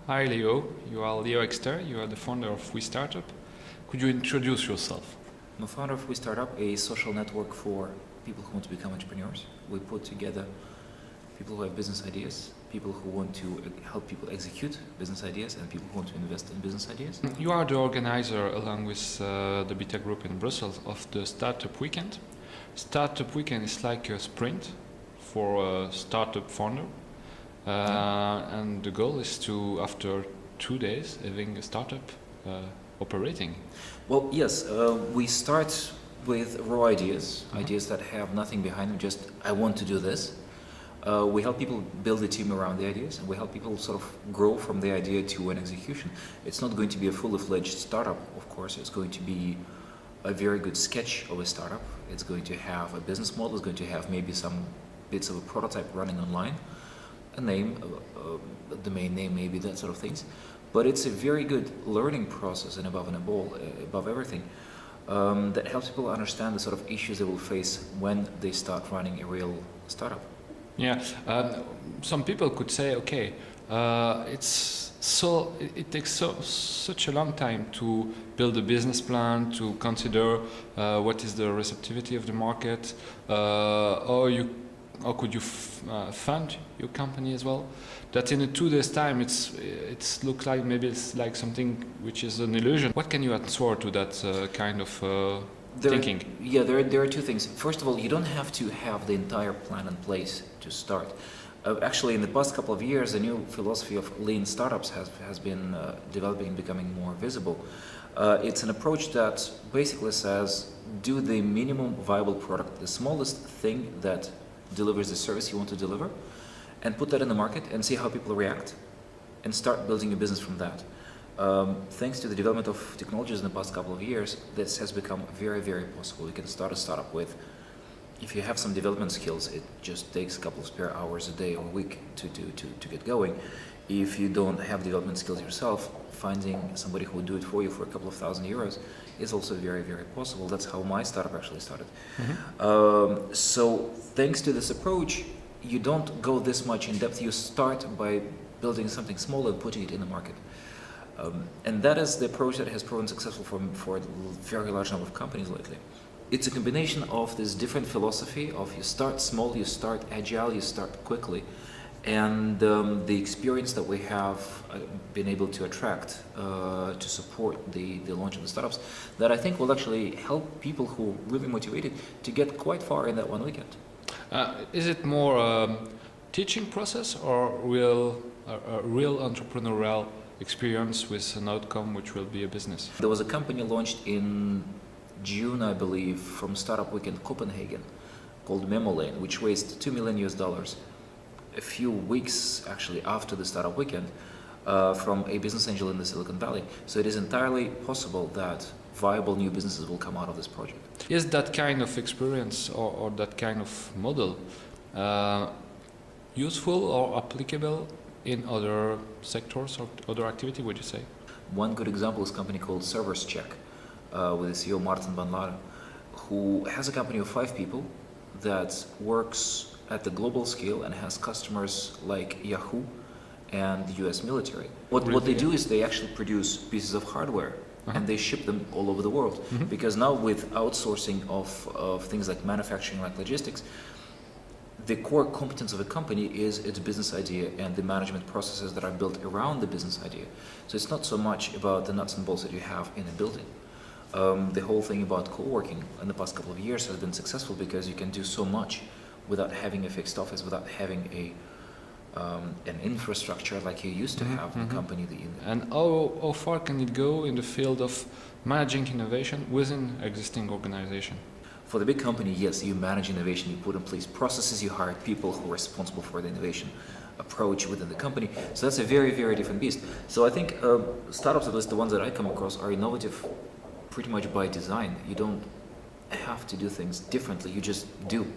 Hi Leo, you are Leo Exter, you are the founder of WeStartup. Could you introduce yourself? I'm a founder of WeStartup, a social network for people who want to become entrepreneurs. We put together people who have business ideas, people who want to help people execute business ideas, and people who want to invest in business ideas. You are the organizer, along with the BetaGroup in Brussels, of the Startup Weekend. Startup Weekend is like a sprint for a startup founder. And the goal is to, after 2 days, having a startup operating. Well, yes, we start with raw ideas, ideas that have nothing behind them, just I want to do this. We help people build a team around the ideas, and we help people sort of grow from the idea to an execution. It's not going to be a fully fledged startup, of course. It's going to be a very good sketch of a startup. It's going to have a business model. It's going to have maybe some bits of a prototype running online, a name, a domain name, maybe that sort of things. But it's a very good learning process, and above everything, that helps people understand the sort of issues they will face when they start running a real startup. Yeah, some people could say, okay, it takes such a long time to build a business plan, to consider what is the receptivity of the market, or could you fund your company as well? That in a 2 days time, it's looks like maybe it's like something which is an illusion. What can you answer to that kind of thinking? There are two things. First of all, you don't have to have the entire plan in place to start. Actually, in the past couple of years, a new philosophy of lean startups has been developing and becoming more visible. It's an approach that basically says, do the minimum viable product, the smallest thing that delivers the service you want to deliver, and put that in the market and see how people react, and start building a business from that. Thanks to the development of technologies in the past couple of years, this has become very, very possible. You can start a startup with, if you have some development skills, it just takes a couple of spare hours a day or a week to get going. If you don't have development skills yourself, finding somebody who will do it for you for a couple of €1,000 is also very, very possible. That's how my startup actually started. Mm-hmm. So thanks to this approach, you don't go this much in depth. You start by building something small and putting it in the market. And that is the approach that has proven successful for a very large number of companies lately. It's a combination of this different philosophy of you start small, you start agile, you start quickly, and the experience that we have been able to attract to support the launch of the startups, that I think will actually help people who are really motivated to get quite far in that one weekend. Is it more a teaching process or a real entrepreneurial experience with an outcome which will be a business? There was a company launched in June, I believe, from Startup Weekend Copenhagen called MemoLane, which raised $2 million a few weeks actually after the Startup Weekend from a business angel in the Silicon Valley. So it is entirely possible that viable new businesses will come out of this project. Is that kind of experience or that kind of model useful or applicable in other sectors or other activity, would you say? One good example is a company called Servers Check with the CEO Martin van Laden, who has a company of 5 people that works at the global scale and has customers like Yahoo and the US military. What they do is they actually produce pieces of hardware and they ship them all over the world. Mm-hmm. Because now with outsourcing of things like manufacturing, like logistics, the core competence of a company is its business idea and the management processes that are built around the business idea. So it's not so much about the nuts and bolts that you have in a building. The whole thing about coworking in the past couple of years has been successful because you can do so much without having a fixed office, without having an infrastructure like you used to have in a company. And how far can it go in the field of managing innovation within existing organization? For the big company, yes, you manage innovation, you put in place processes, you hire people who are responsible for the innovation approach within the company. So that's a very, very different beast. So I think startups, at least the ones that I come across, are innovative pretty much by design. You don't have to do things differently, you just do.